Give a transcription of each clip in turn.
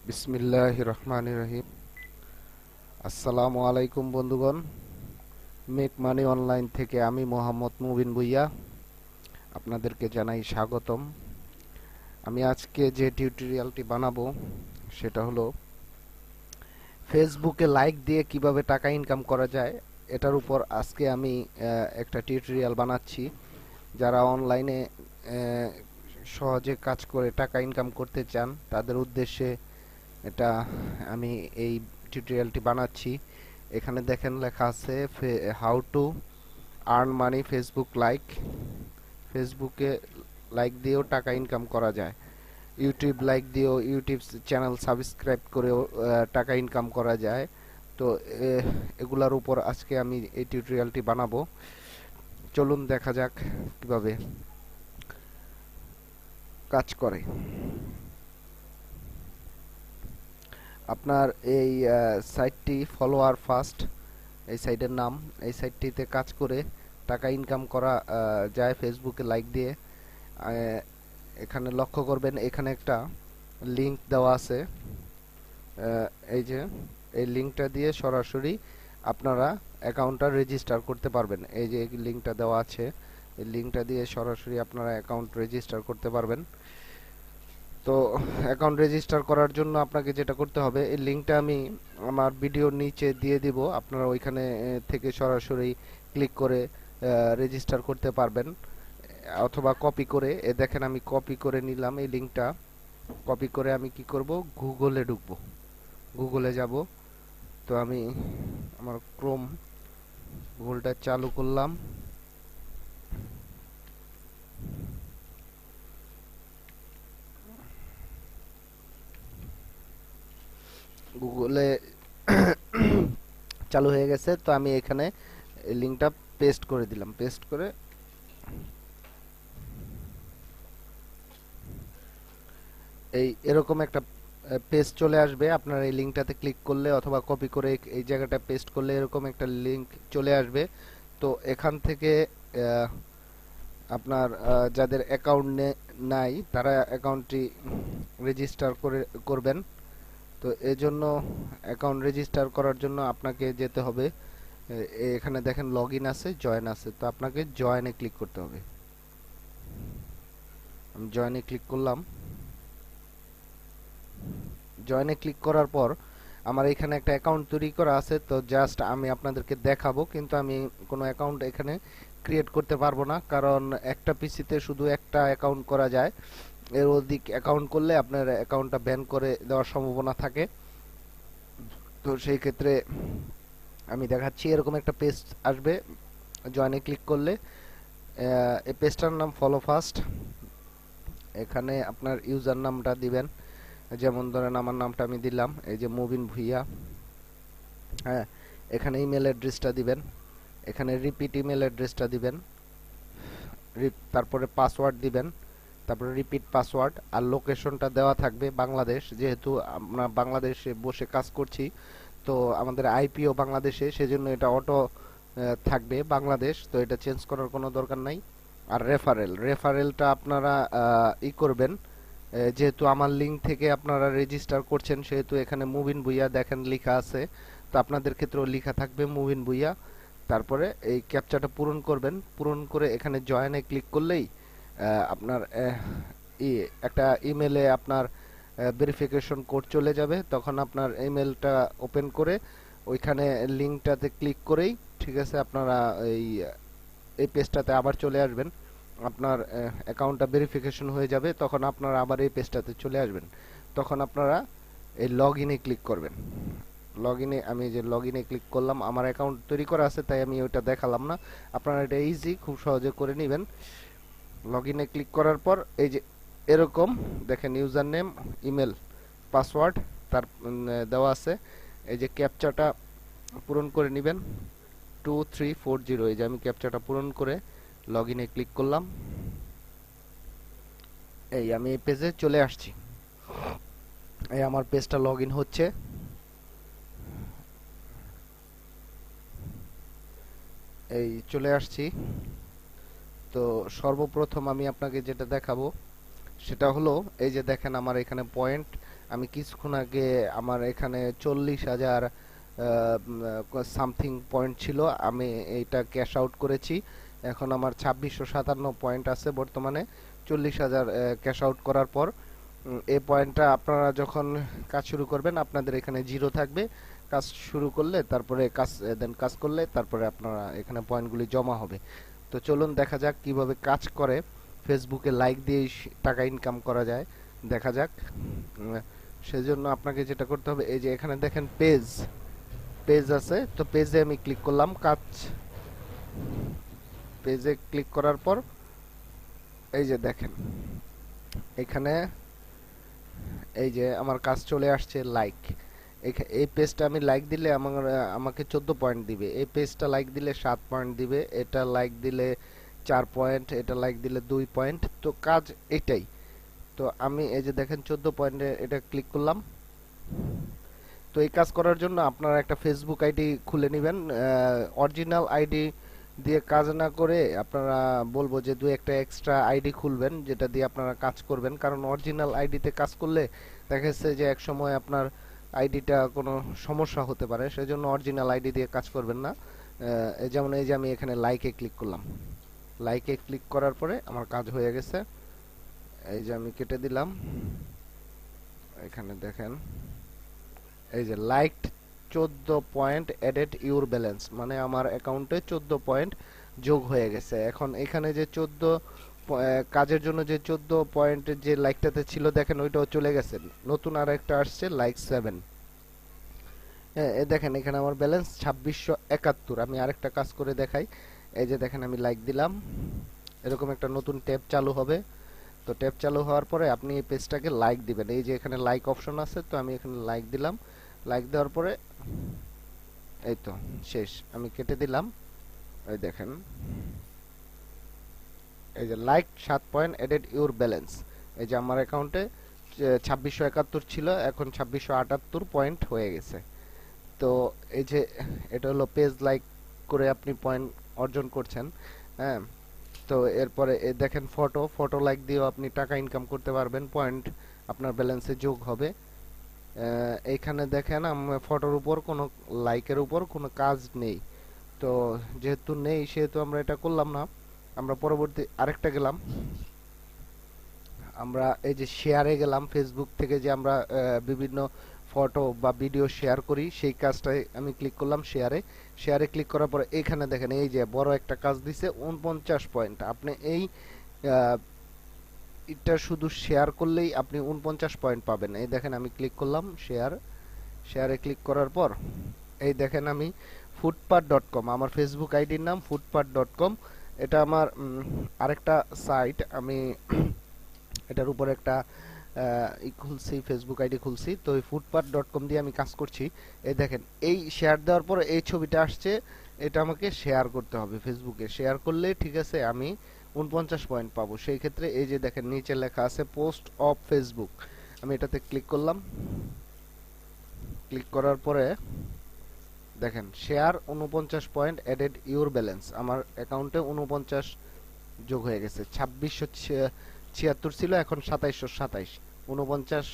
বিসমিল্লাহির রহমানির রহিম। আসসালামু আলাইকুম বন্ধুগণ। মেক মানি অনলাইন থেকে আমি মোহাম্মদ মুবিন ভুইয়া আপনাদেরকে জানাই স্বাগতম। আমি আজকে যে টিউটোরিয়ালটি বানাবো সেটা হলো ফেসবুকে লাইক দিয়ে কিভাবে টাকা ইনকাম করা যায়। এটার উপর আজকে আমি একটা টিউটোরিয়াল বানাচ্ছি। যারা অনলাইনে সহজে কাজ করে টাকা ইনকাম করতে চান তাদের উদ্দেশ্যে এটা আমি এই টিউটোরিয়ালটি বানাচ্ছি। এখানে দেখেন লেখা আছে how to earn money Facebook like. ফেসবুকে লাইক দিয়েও টাকা ইনকাম করা যায়। ইউটিউব লাইক দিয়েও, ইউটিউব চ্যানেল সাবস্ক্রাইব করেও টাকা ইনকাম করা যায়। তো এগুলার উপর আজকে আমি এই টিউটোরিয়ালটি বানাবো। চলুন দেখা যাক কিভাবে কাজ করে। আপনার এই সাইটটি ফলোয়ার ফার্স্ট, এই সাইটের নাম। এই সাইটটিতে কাজ করে টাকা ইনকাম করা যায় ফেসবুকে লাইক দিয়ে। এখানে লক্ষ্য করবেন, এখানে একটা লিংক দেওয়া আছে। এই যে এই লিংকটা দিয়ে সরাসরি আপনারা অ্যাকাউন্টটা রেজিস্টার করতে পারবেন। এই যে লিংকটা দেওয়া আছে, এই লিংকটা দিয়ে সরাসরি আপনারা অ্যাকাউন্ট রেজিস্টার করতে পারবেন। তো অ্যাকাউন্ট রেজিস্টার করার জন্য আপনাকে যেটা করতে হবে, এই লিংকটা আমি আমার ভিডিওর নিচে দিয়ে দিব। আপনারা ওইখানে থেকে সরাসরি ক্লিক করে রেজিস্টার করতে পারবেন, অথবা কপি করে। দেখেন আমি কপি করে নিলাম এই লিংকটা। কপি করে আমি কি করব, গুগলে ঢুকবো, গুগলে যাব। তো আমি আমার গুগলটা চালু করলাম। গুগলে চালু হয়ে গেছে। তো আমি এখানে এই লিংকটা পেস্ট করে দিলাম। পেস্ট করে এরকম একটা পেজ চলে আসবে। আপনার এই লিংকটাতে ক্লিক করলে অথবা কপি করে এই জায়গাটা পেস্ট করলে এরকম একটা লিংক চলে আসবে। তো এখান থেকে আপনার যাদের অ্যাকাউন্ট নাই তারা অ্যাকাউন্টটি রেজিস্টার করবেন। তো এজন্য অ্যাকাউন্ট রেজিস্টার করার জন্য আপনাকে যেতে হবে, এখানে দেখেন লগ ইন আছে, জয়েন আছে। তো আপনাকে জয়েনে ক্লিক করতে হবে। আমি জয়েনে ক্লিক করলাম। জয়েনে ক্লিক করার পর আমার এখানে একটা অ্যাকাউন্ট তৈরি করা আছে। তো জাস্ট আমি আপনাদেরকে দেখাবো, কিন্তু আমি কোনো অ্যাকাউন্ট এখানে ক্রিয়েট করতে পারবো না, কারণ একটা পিসিতে শুধু একটা অ্যাকাউন্ট করা যায়। এর অধিক অ্যাকাউন্ট করলে আপনার অ্যাকাউন্টটা ব্যান করে দেওয়ার সম্ভাবনা থাকে। তো সেই ক্ষেত্রে আমি দেখাচ্ছি, এরকম একটা পেজ আসবে। জয়েনে ক্লিক করলে এই পেজটার নাম ফলো ফার্স্ট। এখানে আপনার ইউজার নামটা দিবেন, যেমন ধরেন আমার নামটা আমি দিলাম, এই যে মুবিন ভুইয়া। হ্যাঁ, এখানে ইমেল অ্যাড্রেসটা দিবেন, এখানে রিপিট ইমেল অ্যাড্রেসটা দিবেন, তারপরে পাসওয়ার্ড দিবেন, তারপরে রিপিট পাসওয়ার্ড। আর লোকেশনটা দেওয়া থাকবে বাংলাদেশ, যেহেতু আমরা বাংলাদেশে বসে কাজ করছি। তো আমাদের আইপিও বাংলাদেশে, সেজন্য এটা অটো থাকবে বাংলাদেশ। তো এটা চেঞ্জ করার কোনো দরকার নাই। আর রেফারেলটা আপনারা করবেন, যেহেতু আমার লিংক থেকে আপনারা রেজিস্টার করছেন, সেহেতু এখানে মুবিন ভুইয়া দেখেন লেখা আছে। তো আপনাদের ক্ষেত্রেও লেখা থাকবে মুবিন ভুইয়া। তারপরে এই ক্যাপচাটা পূরণ করবেন। পূরণ করে এখানে জয়েনে ক্লিক করলেই আপনার একটা ইমেলে আপনার ভেরিফিকেশন কোড চলে যাবে। তখন আপনার ইমেলটা ওপেন করে ওইখানে লিংকটাতে ক্লিক করেই, ঠিক আছে, আপনারা এই পেজটাতে আবার চলে আসবেন। আপনার অ্যাকাউন্টটা ভেরিফিকেশন হয়ে যাবে, তখন আপনারা আবার এই পেজটাতে চলে আসবেন। তখন আপনারা এই লগ ইনে ক্লিক করবেন। লগ ইনে, আমি যে লগ ইনে ক্লিক করলাম, আমার অ্যাকাউন্ট তৈরি করা আছে তাই আমি ওইটা দেখালাম না। আপনারা এটা ইজি খুব সহজে করে নেবেন। লগ ইনে ক্লিক করার পর এই যে এরকম দেখেন ইউজার নেম, ইমেল, পাসওয়ার্ড তার দেওয়া আছে। এই যে ক্যাপচাটা পূরণ করে নেবেন 2340। এই যে আমি ক্যাপচাটা পূরণ করে লগ ইনে ক্লিক করলাম। এই আমি এই পেজে চলে আসছি। এই আমার পেজটা লগ ইন হচ্ছে। এই চলে আসছি। তো সর্বপ্রথম আমি আপনাকে যেটা দেখাবো সেটা হলো, এই যে দেখেন আমার এখানে পয়েন্ট আমি কিছুক্ষণ আগে আমার এখানে 40,000 সামথিং পয়েন্ট ছিল, আমি এইটা ক্যাশ আউট করেছি। এখন আমার 2657 পয়েন্ট আছে বর্তমানে। 40,000 ক্যাশ আউট করার পর এই পয়েন্টটা আপনারা যখন কাজ শুরু করবেন আপনাদের এখানে জিরো থাকবে। কাজ শুরু করলে তারপরে কাজ করলে তারপরে আপনারা এখানে পয়েন্টগুলি জমা হবে। তো চলুন দেখা যাক কিভাবে কাজ করে ফেসবুকে লাইক দিয়ে টাকা ইনকাম করা যায়, দেখা যাক। সেজন্য আপনাকে যেটা করতে হবে, এই যে এখানে দেখেন পেজ পেজ আছে, তো পেজে আমি ক্লিক করলাম। পেজে ক্লিক করার পর এই যে দেখেন এখানে এই যে আমার কাজ চলে আসছে লাইক। এই পেজটা আমি লাইক দিলে আমাকে 14 পয়েন্ট দিবে। এই পেজটা লাইক দিলে 7 পয়েন্ট দিবে, এটা লাইক দিলে 4 পয়েন্ট, এটা লাইক দিলে 2 পয়েন্ট। তো কাজ এটাই। তো আমি এই যে দেখেন 14 পয়েন্টে এটা ক্লিক করলাম। তো এই কাজ করার জন্য আপনারা একটা ফেসবুক আইডি খুলে নেবেন। অরিজিনাল আইডি দিয়ে কাজ না করে আপনারা বলবো যে দুই একটা এক্সট্রা আইডি খুলবেন, যেটা দিয়ে আপনারা কাজ করবেন। কারণ অরিজিনাল আইডিতে কাজ করলে দেখা যাচ্ছে যে এক সময় আপনার আইডিটা কোনো সমস্যা হতে পারে, সেজন্য অরিজিনাল আইডি দিয়ে কাজ করবেন না। যেমন এই যে আমি এখানে লাইকে ক্লিক করলাম। লাইকে ক্লিক করার পরে আমার কাজ হয়ে গেছে। এই যে আমি কেটে দিলাম। এখানে দেখেন এই যে liked 14 point added your balance, মানে আমার অ্যাকাউন্টে 14 পয়েন্ট যোগ হয়ে গেছে। এখন এখানে যে 14 কাজের জন্য যে 14 পয়েন্টের যে লাইকটাতে ছিল দেখেন ওইটাও চলে গেছে। নতুন আর একটা আসছে লাইক 7। হ্যাঁ, দেখেন এখানে আমার ব্যালেন্স 2671। আমি আরেকটা কাজ করে দেখাই। এই যে দেখেন আমি লাইক দিলাম, এরকম একটা নতুন ট্যাব চালু হবে। তো ট্যাব চালু হওয়ার পরে আপনি এই পেজটাকে লাইক দিবেন। এই যে এখানে লাইক অপশন আছে, তো আমি এখানে লাইক দিলাম। লাইক দেওয়ার পরে এই তো শেষ, আমি কেটে দিলাম। এই দেখেন এই যে like 7 point added your balance. এই যে আমার অ্যাকাউন্টে 2671 ছিল, এখন 2678 পয়েন্ট হয়ে গেছে। তো এই যে এটা হলো পেজ লাইক করে আপনি পয়েন্ট অর্জন করছেন। হ্যাঁ, তো এরপরে দেখেন ফটো লাইক দিয়েও আপনি টাকা ইনকাম করতে পারবেন, পয়েন্ট আপনার ব্যালেন্সে যোগ হবে। এইখানে দেখেন ফটোর উপর কোনো লাইকের উপর কোনো কাজ নেই। তো যেহেতু নেই সেহেতু আমরা এটা করলাম না। আমরা পরবর্তী আরেকটা গেলাম, আমরা এই যে শেয়ারে গেলাম। ফেসবুক থেকে যে আমরা বিভিন্ন ফটো বা ভিডিও শেয়ার করি সেই কাজটাই আমি ক্লিক করলাম শেয়ারে ক্লিক করার পরে এখানে দেখেন এই যে বড় একটা কাজ দিছে 49 পয়েন্ট। আপনি এই এটা শুধু শেয়ার করলেই আপনি 49 পয়েন্ট পাবেন। এই দেখেন আমি ক্লিক করলাম শেয়ারে ক্লিক করার পর এই দেখেন আমি footpath.com, আমার ফেসবুক আইডির নাম footpath.com। এটা আমার আরেকটা সাইট, আমি এটার উপর একটা খুলছি, ফেসবুক আইডি খুলছি। তো এই footpath.com দিয়ে আমি কাজ করছি। এই দেখেন এই শেয়ার দেওয়ার পর এই ছবিটা আসছে, এটা আমাকে শেয়ার করতে হবে ফেসবুকে। শেয়ার করলে ঠিক আছে আমি 49 পয়েন্ট পাবো। সেই ক্ষেত্রে এই যে দেখেন নিচে লেখা আছে পোস্ট অফ ফেসবুক, আমি এটাতে ক্লিক করলাম। ক্লিক করার পরে দেখেন share 49 point added your balance, আমার অ্যাকাউন্টে 49 যোগ হয়ে গেছে। 2676 ছিল, এখন 2727, 49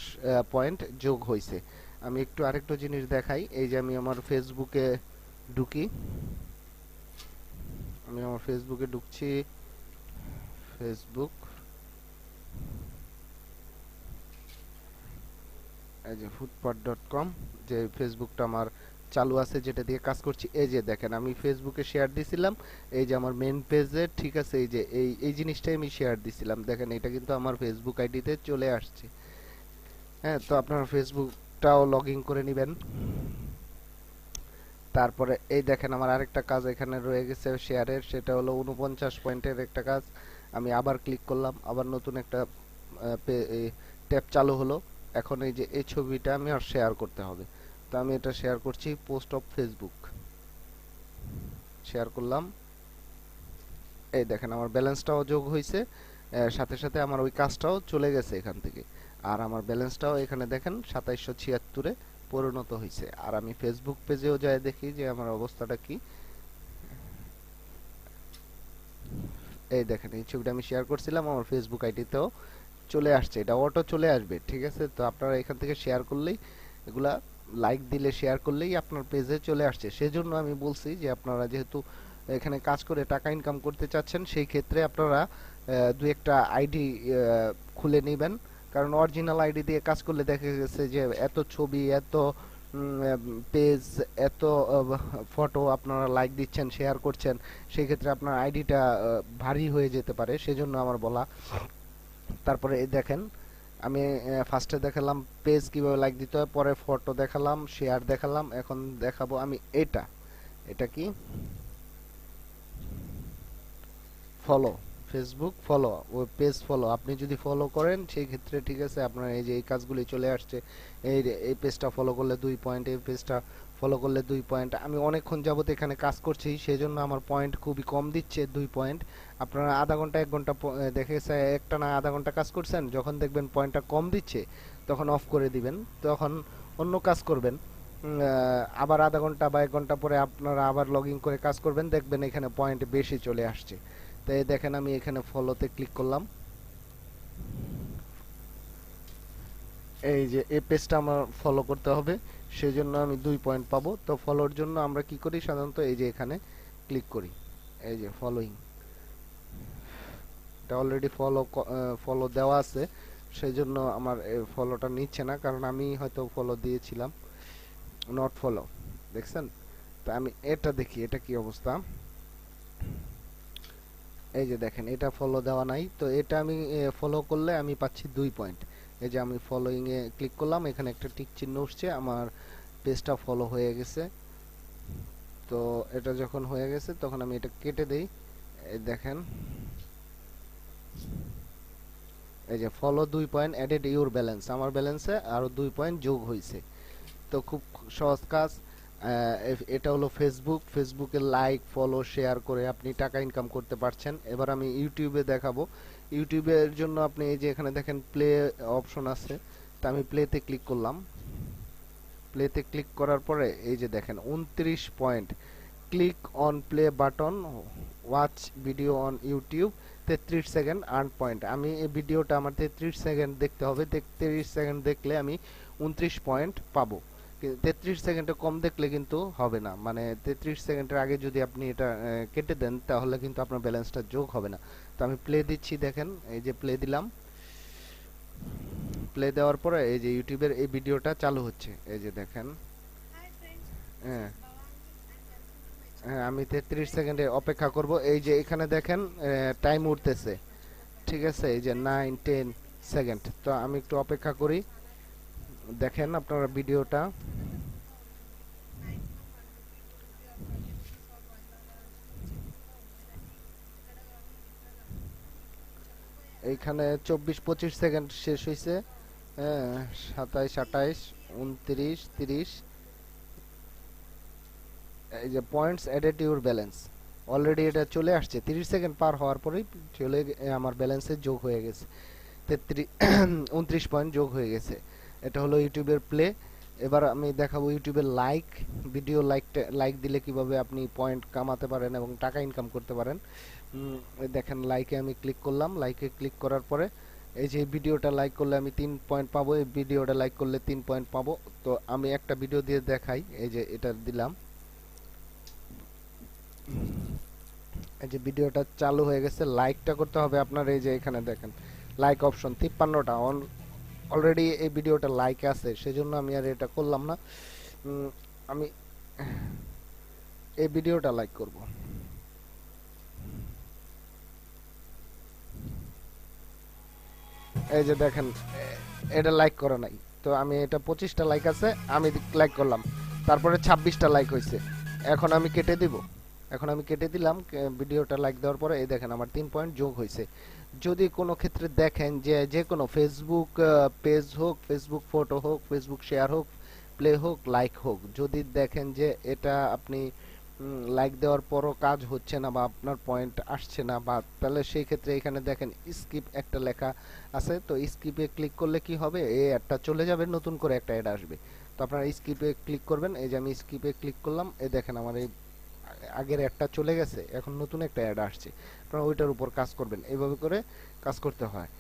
পয়েন্ট যোগ হয়েছে। আমি একটু আরেকটু জিনিস দেখাই। এই যে আমি আমার ফেসবুকে ঢুকি, আমি আমার ফেসবুকে ঢুকছি। ফেসবুক এই যে footpath.com, যে ফেসবুকটা আমার চালু আছে যেটা দিয়ে কাজ করছি। এই যে দেখেন আমি ফেসবুকে শেয়ার দিছিলাম, এই যে আমার মেন পেজে ঠিক আছে, এই যে এই জিনিসটাই আমি শেয়ার দিছিলাম। দেখেন এটা কিন্তু আমার ফেসবুক আইডিতে চলে আসছে। হ্যাঁ, তো আপনার ফেসবুকটাও লগ ইন করে নেবেন। তারপরে এই দেখেন আমার আরেকটা কাজ এখানে রয়ে গেছে শেয়ারের, সেটা হলো 49 পয়েন্টের একটা কাজ। আমি আবার ক্লিক করলাম, আবার নতুন একটা ট্যাব চালু হলো। এখন এই যে এই ছবিটা আমি আর শেয়ার করতে হবে। তো আমি এটা শেয়ার করছি, পোস্ট অফ ফেসবুক শেয়ার করলাম। এই দেখেন আমার ব্যালেন্সটাও যোগ হয়েছে, সাথে সাথে আমার ওই কাজটাও চলে গেছে এখান থেকে। আর আমার ব্যালেন্সটাও এখানে দেখেন 2776-এ পরিণত হয়েছে। আর আমি ফেসবুক পেজেও যাই দেখি যে আমার অবস্থাটা কি। এই দেখেন এই ছবিটা আমি শেয়ার করছিলাম, আমার ফেসবুক আইডিতেও চলে আসছে, এটা অটো চলে আসবে। ঠিক আছে, তো আপনারা এখান থেকে শেয়ার করলেই এগুলা, লাইক দিলে শেয়ার করলেই আপনার পেজে চলে আসছে। সেজন্য আমি বলছি যে আপনারা যেহেতু এখানে কাজ করে টাকা ইনকাম করতে চাচ্ছেন, সেই ক্ষেত্রে আপনারা দু একটা আইডি খুলে নেবেন। কারণ অরিজিনাল আইডি দিয়ে কাজ করলে দেখা গেছে যে এত ছবি, এত পেজ, এত ফটো আপনারা লাইক দিচ্ছেন, শেয়ার করছেন, সেই ক্ষেত্রে আপনার আইডিটা ভারী হয়ে যেতে পারে। সেজন্য আমার বলা। তারপরে এই দেখেন, আমি ফার্স্টে দেখালাম পেজ কিভাবে লাইক দিতে হয়, পরে ফটো দেখালাম, শেয়ার দেখালাম, এখন দেখাবো আমি এটা। এটা কি? ফলো, ফেসবুক ফলো, ওই পেজ ফলো। আপনি যদি ফলো করেন সেই ক্ষেত্রে ঠিক আছে, আপনার এই যে এই কাজগুলি চলে আসছে। এই পেজটা ফলো করলে 2 পয়েন্ট, এই পেজটা ফলো করলে 2 পয়েন্ট। আমি অনেকক্ষণ যাবত এখানে কাজ করছি, সেজন্য আমার পয়েন্ট খুবই কম দিচ্ছে, 2 পয়েন্ট। আপনারা আধা ঘন্টা 1 ঘন্টা দেখে গেছে একটা না আধা ঘন্টা কাজ করছেন, যখন দেখবেন পয়েন্টটা কম দিচ্ছে তখন অফ করে দিবেন, তখন অন্য কাজ করবেন। আবার আধা ঘন্টা বা 1 ঘন্টা পরে আপনারা আবার লগ ইন করে কাজ করবেন, দেখবেন এখানে পয়েন্ট বেশি চলে আসছে। তো এই দেখেন, আমি এখানে ফলোতে ক্লিক করলাম। এই যে এই পেজটা আমার ফলো করতে হবে, সেজন্য আমি 2 পয়েন্ট পাবো। তো ফলোর জন্য আমরা কি করি সাধারণত, এই যে এখানে ক্লিক করি, এই যে ফলোইং, এটা অলরেডি ফলো দেওয়া আছে, সেই জন্য আমার ফলোটা নিচ্ছে না, কারণ আমি হয়তো ফলো দিয়েছিলাম। নট ফলো, দেখছেন? তো আমি এটা দেখি, এটা কি অবস্থা। এই যে দেখেন, এটা ফলো দেওয়া নাই, তো এটা আমি ফলো করলে আমি পাচ্ছি 2 পয়েন্ট। এই যে আমি ফলোইং এ ক্লিক করলাম, এখানে একটা টিক চিহ্ন উঠছে, আমার পেজটা ফলো হয়ে গেছে। তো এটা যখন হয়ে গেছে তখন আমি এটা কেটে দেই। এই দেখেন, এই যে follow 2 point added your balance, আমার ব্যালেন্সে আরো 2 পয়েন্ট যোগ হয়েছে। তো খুব সহজ কাজ। এটা হলো ফেসবুক, ফেসবুকে লাইক ফলো শেয়ার করে আপনি টাকা ইনকাম করতে পারছেন। এবার আমি ইউটিউবে দেখাবো। ইউটিউবের জন্য আপনি এই যে এখানে দেখেন প্লে অপশন আছে, তা আমি প্লেতে ক্লিক করলাম। প্লেতে ক্লিক করার পরে এই যে দেখেন 29 point, click on play button, watch video on YouTube, 33 second earn point. আমি এই ভিডিওটা আমার 33 সেকেন্ড দেখতে হবে, 33 সেকেন্ড দেখলে আমি 29 পয়েন্ট পাবো। 33 সেকেন্ডে কম দেখলে কিন্তু হবে না, মানে 33 সেকেন্ডের আগে যদি আপনি এটা কেটে দেন তাহলে কিন্তু আপনার ব্যালেন্সটা যোগ হবে না। তো আমি প্লে দিচ্ছি, দেখেন এই যে প্লে দিলাম। প্লে দেওয়ার পরে এই যে ইউটিউবের এই ভিডিওটা চালু হচ্ছে, এই যে দেখেন। হ্যাঁ, হ্যাঁ, আমি 33 সেকেন্ডে অপেক্ষা করব। এই যে এখানে দেখেন টাইম উঠতেছে, ঠিক আছে, এই যে 9 10 সেকেন্ড। তো আমি একটু অপেক্ষা করি, দেখেন আপনারা ভিডিওটা। এইখানে 24 25 সেকেন্ড শেষ হয়েছে। হ্যাঁ, 27 28 29 30। এই যে points added your balance, already এটা চলে আসছে, 30 সেকেন্ড পার হওয়ার পরেই আমার ব্যালেন্সে যোগ হয়ে গেছে। 33 29 পয়েন্ট যোগ হয়ে গেছে। এটা হলো ইউটিউবের প্লে। এবার আমি দেখাবো ইউটিউবের লাইক। ভিডিও লাইক দিলে কিভাবে আপনি পয়েন্ট কামাতে পারেন এবং টাকা ইনকাম করতে পারেন। এই দেখেন, লাইকে আমি ক্লিক করলাম। লাইকে ক্লিক করার পরে এই যে ভিডিওটা লাইক করলে আমি 3 পয়েন্ট পাবো, এই ভিডিওটা লাইক করলে 3 পয়েন্ট পাবো। তো আমি একটা ভিডিও দিয়ে দেখাই, এই যে এটা দিলাম। এই যে ভিডিওটা চালু হয়ে গেছে, লাইকটা করতে হবে আপনার। এই যে এখানে দেখেন লাইক অপশন 53টা অলরেডি এই ভিডিওটা লাইক আছে, সেজন্য আমি আর এটা করলাম না। আমি এই ভিডিওটা লাইক করব। এই যে দেখেন এটা লাইক করা নাই, তো আমি এটা 25টা লাইক আছে, আমি লাইক করলাম, তারপরে 26টা লাইক হয়েছে। এখন আমি কেটে দিব। এখন আমি কেটে দিলাম ভিডিওটা লাইক দেওয়ার পরে। এই দেখেন আমার 3 পয়েন্ট যোগ হয়েছে। যদি কোনো ক্ষেত্রে দেখেন যে যে কোনো ফেসবুক পেজ হোক, ফেসবুক ফটো হোক, ফেসবুক শেয়ার হোক, প্লে হোক, লাইক হোক, যদি দেখেন যে এটা আপনি লাইক দেওয়ার পরও কাজ হচ্ছে না বা আপনার পয়েন্ট আসছে না, বা তাহলে সেই ক্ষেত্রে এখানে দেখেন স্কিপ একটা লেখা আছে, তো স্কিপে ক্লিক করলে কি হবে, এই অ্যাডটা চলে যাবে, নতুন করে একটা অ্যাড আসবে। তো আপনারা স্কিপে ক্লিক করবেন। এই যে আমি স্কিপে ক্লিক করলাম, এই দেখেন আমার এই আগের অ্যাডটা চলে গেছে, এখন নতুন একটা অ্যাড আসছে। আপনারা ওইটার উপর কাজ করবেন, এইভাবে করে কাজ করতে হয়।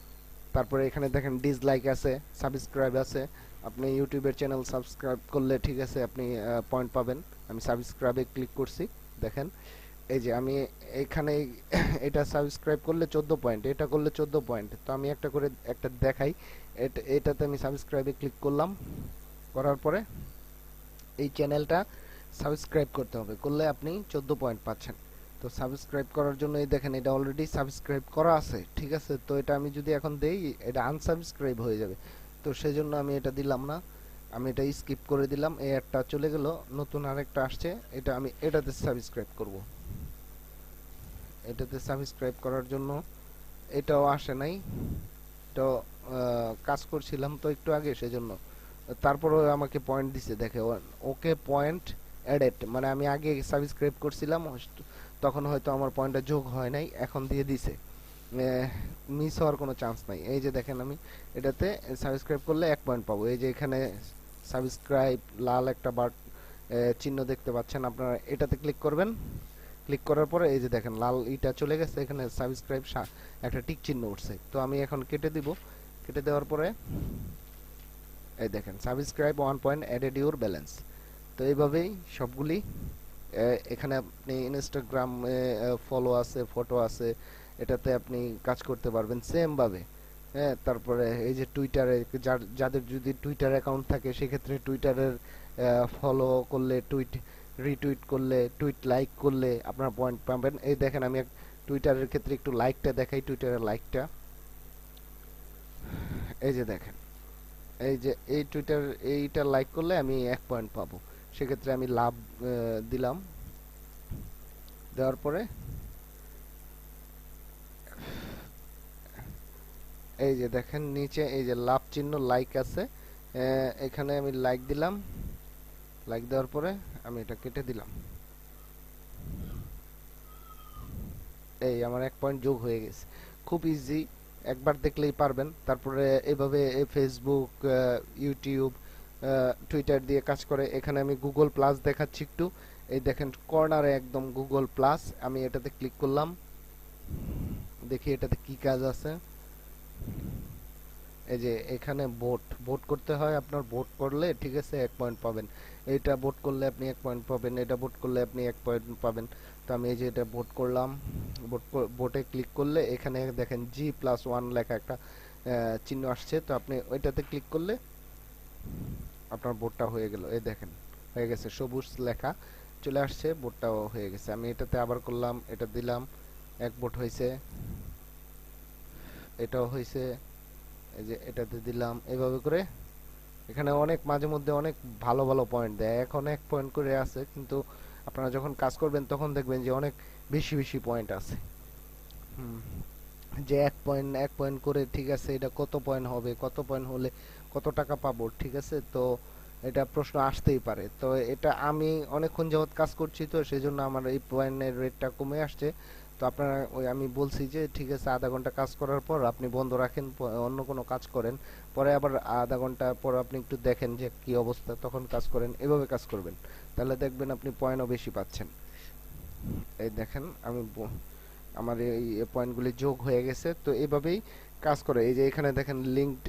তারপরে এখানে দেখেন ডিসলাইক আছে, সাবস্ক্রাইব আছে। আপনি ইউটিউবের চ্যানেল সাবস্ক্রাইব করলে ঠিক আছে আপনি পয়েন্ট পাবেন। আমি সাবস্ক্রাইবে ক্লিক করছি, দেখেন এই যে আমি এখানে এটা সাবস্ক্রাইব করলে 14 পয়েন্ট, এটা করলে 14 পয়েন্ট। তো আমি একটা করে একটা দেখাই। এটাতে আমি সাবস্ক্রাইবে ক্লিক করলাম, করার পরে এই চ্যানেলটা সাবস্ক্রাইব করতে হবে, করলে আপনি 14 পয়েন্ট পাচ্ছেন। তো সাবস্ক্রাইব করার জন্য এই দেখেন এটা অলরেডি সাবস্ক্রাইব করা আছে, ঠিক আছে। তো এটা আমি যদি এখন দেই এটা আনসাবস্ক্রাইব হয়ে যাবে, তো সেজন্য আমি এটা দিলাম না, আমি এটা স্কিপ করে দিলাম। এই একটা চলে গেল, নতুন আরেকটা আসছে, এটা আমি এটাতে সাবস্ক্রাইব করব। এটাতে সাবস্ক্রাইব করার জন্য এটাও আসে নাই, তো কাজ করছিলাম তো একটু আগে সেজন্য। তারপরেও আমাকে পয়েন্ট দিছে, দেখে ওকে পয়েন্ট অ্যাডেড, মানে আমি আগে সাবস্ক্রাইব করছিলাম তখন হয়তো আমার পয়েন্টটা যোগ হয় নাই, এখন দিয়ে দিছে। মিস হওয়ার কোনো চান্স নাই। এই যে দেখেন আমি এটাতে সাবস্ক্রাইব করলে 1 পয়েন্ট পাবো। এই যে এখানে সাবস্ক্রাইব লাল একটা বার চিহ্ন দেখতে পাচ্ছেন, আপনারা এটাতে ক্লিক করবেন। ক্লিক করার পরে এই যে দেখেন লাল ইটা চলে গেছে, এখানে সাবস্ক্রাইব একটা টিক চিহ্ন উঠছে। তো আমি এখন কেটে দিব, কেটে দেওয়ার পরে এই দেখেন subscribe 1 point added your balance. তো এইভাবেই সবগুলি এখানে আপনি ইনস্টাগ্রাম ফলো আছে, ফটো আছে, এটাতে আপনি কাজ করতে পারবেন সেম ভাবে। হ্যাঁ, তারপরে এই যে টুইটারে যাদের যদি টুইটার অ্যাকাউন্ট থাকে সেক্ষেত্রে টুইটারের ফলো করলে, টুইট রিটুইট করলে, টুইট লাইক করলে আপনারা পয়েন্ট পাবেন। এই দেখেন আমি টুইটারের ক্ষেত্রে একটু লাইকটা দেখাই, টুইটারের লাইকটা এই যে দেখেন, এই যে এই টুইটার এইটা লাইক করলে আমি 1 পয়েন্ট পাবো। সেক্ষেত্রে আমি লাভ দিলাম, দেওয়ার পরে এই যে দেখেন নিচে এই যে লাভ চিহ্ন লাইক আছে, এখানে আমি লাইক দিলাম। লাইক দেওয়ার পরে আমি এটা কেটে দিলাম, এই আমার 1 পয়েন্ট যোগ হয়ে গেছে। খুব ইজি, একবার দেখলেই পারবেন। তারপরে এভাবে ফেসবুক, ইউটিউব, টুইটার দিয়ে কাজ করে। এখানে আমি গুগল প্লাস দেখাচ্ছি একটু, এই দেখেন কর্নারে একদম গুগল প্লাস, আমি এটাতে ক্লিক করলাম, দেখি এটাতে কি কাজ আছে। এই যে এখানে ভোট ভোট করতে হয়, আপনার ভোট করলে ঠিক আছে 1 পয়েন্ট পাবেন। এটা ভোট করলে আপনি 1 পয়েন্ট পাবেন, এটা ভোট করলে আপনি 1 পয়েন্ট পাবেন। তো আমি এই যে এটা ভোট করলাম, ভোটে ক্লিক করলে এখানে দেখেন G+1 লেখা একটা চিহ্ন আসছে, তো আপনি ওইটাতে ক্লিক করলে আপনার ভোটটা হয়ে গেল। এই দেখেন হয়ে গেছে, সবুজ লেখা চলে আসছে, ভোটটাও হয়ে গেছে। আমি এটাতে আবার করলাম, এটা দিলাম, 1 ভোট হয়েছে, এটাও হয়েছে, এই যে এটাতে দিলাম। এভাবে করে এখানে অনেক মাঝে মধ্যে অনেক ভালো ভালো পয়েন্ট দেয়, এখন 1 পয়েন্ট করে আছে, কিন্তু আপনারা যখন কাজ করবেন তখন দেখবেন যে অনেক বেশি বেশি পয়েন্ট আছে। যে 1 পয়েন্ট করে ঠিক আছে, এটা কত পয়েন্ট হবে, কত পয়েন্ট হলে কত টাকা পাবো, ঠিক আছে। তো এটা প্রশ্ন আসতেই পারে। তো এটা আমি অনেকক্ষণ যাবত কাজ করছি, তো সেজন্য আমার এই পয়েন্টের রেটটা কমে আসছে। তো আপনারা ওই আমি বলছি যে ঠিক আছে আধা ঘন্টা কাজ করার পর আপনি বন্ধ রাখেন, অন্য কোনো কাজ করেন, পরে আবার আধা ঘন্টা পর আপনি একটু দেখেন যে কি অবস্থা, তখন কাজ করেন। এভাবে কাজ করবেন, তাহলে দেখবেন আপনি পয়েন্টও বেশি পাচ্ছেন। এই দেখেন আমি আমার এই পয়েন্টগুলি যোগ হয়ে গেছে। তো এইভাবেই কাজ করে। এই যে এখানে দেখেন লিঙ্কড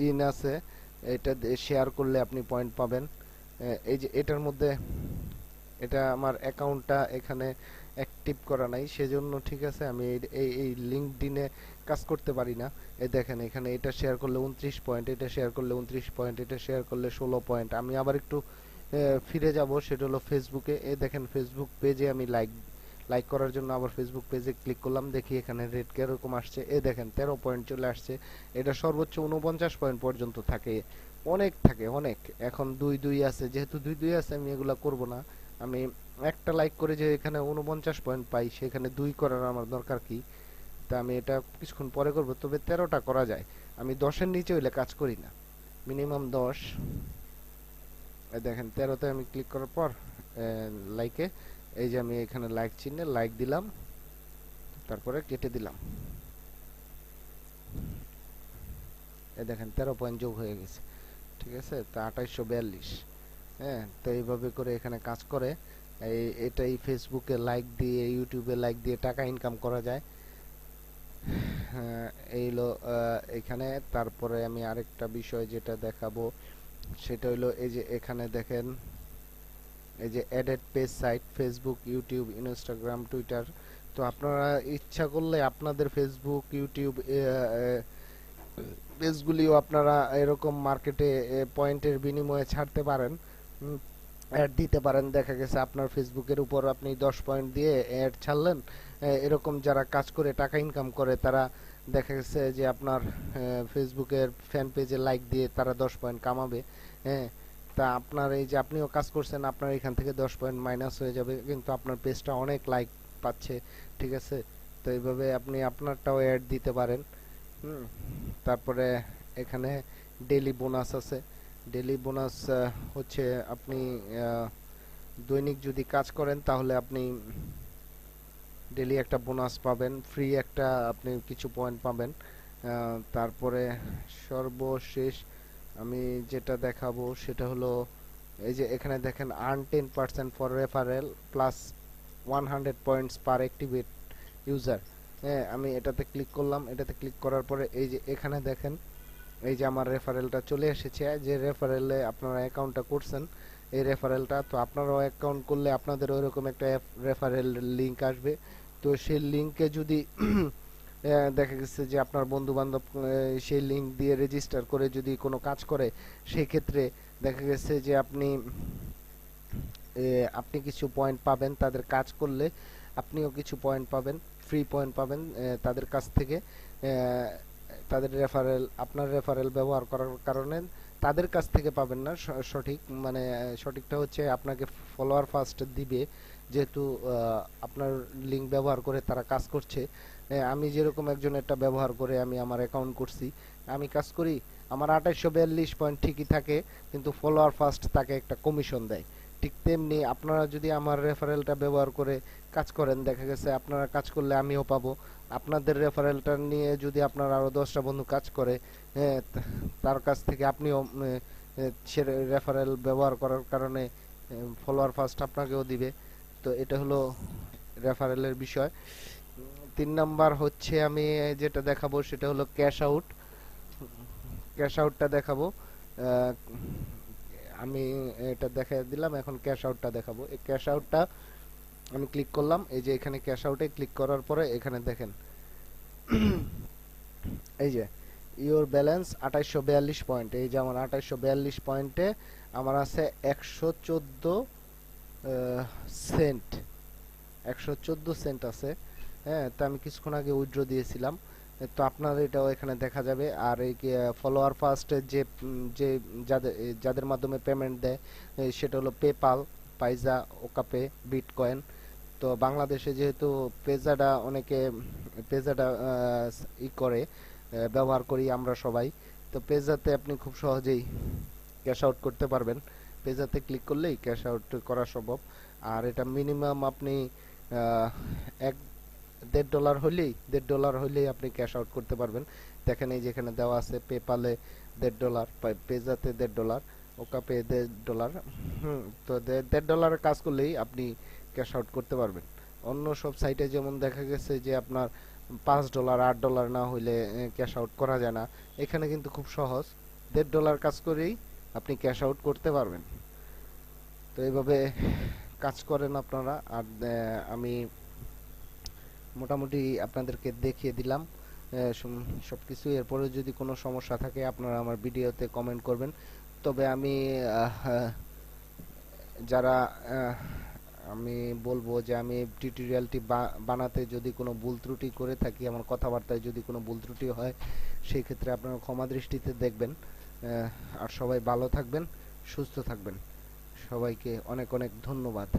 ইন আছে, এটা শেয়ার করলে আপনি পয়েন্ট পাবেন। এই যে এটার মধ্যে এটা আমার অ্যাকাউন্টটা এখানে অ্যাক্টিভ করা নাই সেজন্য ঠিক আছে আমি এই লিঙ্কডইনে কাজ করতে পারি না। এই দেখেন এখানে এটা শেয়ার করলে 29 পয়েন্ট, এটা শেয়ার করলে 29 পয়েন্ট, এটা শেয়ার করলে 16 পয়েন্ট। আমি আবার একটু ফিরে যাব, সেটা হলো ফেসবুকে। এই দেখেন ফেসবুক পেজে আমি লাইক করার জন্য আবার ফেসবুক পেজে ক্লিক করলাম, দেখি এখানে রেট কিরকম আসছে। এই দেখেন 13 পয়েন্ট চলে আসছে। এটা সর্বোচ্চ 49 পয়েন্ট পর্যন্ত থাকে, অনেক থাকে অনেক। এখন 2-2 আছে, যেহেতু 2-2 আছে আমি এগুলা করব না। আমি একটা লাইক করে যে এখানে 49 পয়েন্ট পাই, সেখানে 2 করার আমার দরকার কি? তা আমি এটা কিছুক্ষণ পরে করব, তবে 13টা করা যায়। আমি 10-এর নিচে হইলে কাজ করি না, মিনিমাম 10। এই দেখেন 13তে আমি ক্লিক করার পর লাইকে এই যে আমি এখানে লাইক চিহ্নে লাইক দিলাম, তারপরে কেটে দিলাম। এই দেখেন 13 পয়েন্ট যোগ হয়ে গেছে, ঠিক আছে। তো 2842। হ্যাঁ, তো এইভাবে করে এখানে কাজ করে। এটাই ফেসবুকে লাইক দিয়ে, ইউটিউবে লাইক দিয়ে টাকা ইনকাম করা যায়। হ্যাঁ, এই হলো এখানে। তারপরে আমি আরেকটা বিষয় যেটা দেখাবো সেটা হলো এই যে এখানে দেখেন এই যে added page site Facebook, YouTube, Instagram, Twitter. তো আপনারা ইচ্ছা করলে আপনাদের ফেসবুক, ইউটিউব পেজগুলিও আপনারা এরকম মার্কেটে পয়েন্টের বিনিময়ে ছাড়তে পারেন, অ্যাড দিতে পারেন। দেখা গেছে আপনার ফেসবুকের উপর আপনি 10 পয়েন্ট দিয়ে অ্যাড ছাড়লেন, এরকম যারা কাজ করে টাকা ইনকাম করে তারা দেখা গেছে যে আপনার ফেসবুকের ফ্যান পেজে লাইক দিয়ে তারা 10 পয়েন্ট কামাবে। হ্যাঁ, তা আপনার এই যে আপনিও কাজ করছেন, আপনার এখান থেকে 10 পয়েন্ট মাইনাস হয়ে যাবে, কিন্তু আপনার পেজটা অনেক লাইক পাচ্ছে। ঠিক আছে, তো এইভাবে আপনি আপনারটাও অ্যাড দিতে পারেন। হুম, তারপরে এখানে ডেইলি বোনাস আছে। ডেইলি বোনাস হচ্ছে আপনি দৈনিক যদি কাজ করেন তাহলে আপনি ডেইলি একটা বোনাস পাবেন, ফ্রি একটা আপনি কিছু পয়েন্ট পাবেন। তারপরে সর্বশেষ আমি যেটা দেখাবো সেটা হলো এই যে এখানে দেখেন earn 10% for referral plus 100 points per activate user. হ্যাঁ, আমি এটাতে ক্লিক করলাম। এটাতে ক্লিক করার পরে এই যে এখানে দেখেন এই যে আমার রেফারেলটা চলে এসেছে। যে রেফারেলে আপনারা অ্যাকাউন্টটা করছেন, এই রেফারেলটা তো আপনারাও অ্যাকাউন্ট করলে আপনাদের ওইরকম একটা রেফারেল লিংক আসবে। তো সেই লিংকে যদি দেখা গেছে যে আপনার বন্ধু বান্ধব সেই লিংক দিয়ে রেজিস্টার করে যদি কোনো কাজ করে, সেই ক্ষেত্রে দেখা গেছে যে আপনি কিছু পয়েন্ট পাবেন তাদের কাজ করলে, আপনিও কিছু পয়েন্ট পাবেন, ফ্রি পয়েন্ট পাবেন তাদের কাছ থেকে। তাদের রেফারেল, আপনার রেফারেল ব্যবহার করার কারণে তাদের কাছ থেকে পাবেন না, সঠিক মানে সঠিকটা হচ্ছে আপনাকে ফলোয়ার ফার্স্ট দিবে, যেহেতু আপনার লিংক ব্যবহার করে তারা কাজ করছে। আমি যেরকম একজনেরটা ব্যবহার করে আমি আমার অ্যাকাউন্ট করছি, আমি কাজ করি, আমার 2842 পয়েন্ট ঠিকই থাকে, কিন্তু ফলোয়ার ফার্স্ট তাকে একটা কমিশন দেয়। ঠিক তেমনি আপনারা যদি আমার রেফারেলটা ব্যবহার করে কাজ করেন, দেখা গেছে আপনারা কাজ করলে আমিও পাবো। আপনাদের রেফারেলটা নিয়ে যদি আপনার আরো 10টা বন্ধু কাজ করে, তার কাছ থেকে আপনিও সে রেফারেল ব্যবহার করার কারণে ফলোয়ার ফার্স্ট আপনাকেও দিবে। তো এটা হলো রেফারেলের বিষয়। 3 নাম্বার হচ্ছে আমি যেটা দেখাবো সেটা হলো ক্যাশ আউট। ক্যাশ আউটটা দেখাবো। আহ, আমি এটা দেখাই দিলাম, এখন ক্যাশ আউটটা দেখাবো। এই ক্যাশ আউটটা আমি ক্লিক করলাম। এই যে এখানে ক্যাশ আউটে ক্লিক করার পরে এখানে দেখেন এই যে ইওর ব্যালেন্স 2842 পয়েন্ট। এই যে আমার 2842 পয়েন্টে আমার আছে 114 সেন্ট। 114 সেন্ট আছে। হ্যাঁ, তো আমি কিছুক্ষণ আগে উইথড্র দিয়েছিলাম। তো আপনার এটাও এখানে দেখা যাবে। আর এই ফলোয়ার ফার্স্ট যে যে যাদের যাদের মাধ্যমে পেমেন্ট দেয় সেটা হলো পেপাল, পাইজা, ওকাপে, বিটকয়েন। তো বাংলাদেশে যেহেতু পেজাটা অনেকে পেজাটা করে ব্যবহার করি আমরা সবাই, তো পেজাতে আপনি খুব সহজেই ক্যাশ আউট করতে পারবেন। পেজাতে ক্লিক করলেই ক্যাশ আউট করা সম্ভব। আর এটা মিনিমাম আপনি আহ, এক $1.5 হইলেই আপনি ক্যাশ আউট করতে পারবেন। দেখেন এই যেখানে দেওয়া আছে পেপালে $1.5, পেজাতে $1.5, ওকাপে $1.5। তো $1.5 কাজ করলেই আপনি ক্যাশ আউট করতে পারবেন। অন্য সব সাইটে যেমন দেখা গেছে যে আপনার $5, $8 না হইলে ক্যাশ আউট করা যায় না। এখানে কিন্তু খুব সহজ, $1.5 কাজ করেই আপনি ক্যাশ আউট করতে পারবেন। তো এইভাবে কাজ করেন আপনারা। আর আমি মোটামুটি আপনাদেরকে দেখিয়ে দিলাম সবকিছু। এরপরে যদি কোনো সমস্যা থাকে আপনারা আমার ভিডিওতে কমেন্ট করবেন। তবে আমি যারা আমি বলবো যে আমি টিউটোরিয়ালটি বানাতে যদি কোনো ভুল ত্রুটি করে থাকি, আমার কথাবার্তায় যদি কোনো ভুল ত্রুটি হয়, সেই ক্ষেত্রে আপনারা ক্ষমা দৃষ্টিতে দেখবেন। আর সবাই ভালো থাকবেন, সুস্থ থাকবেন। সবাইকে অনেক অনেক ধন্যবাদ।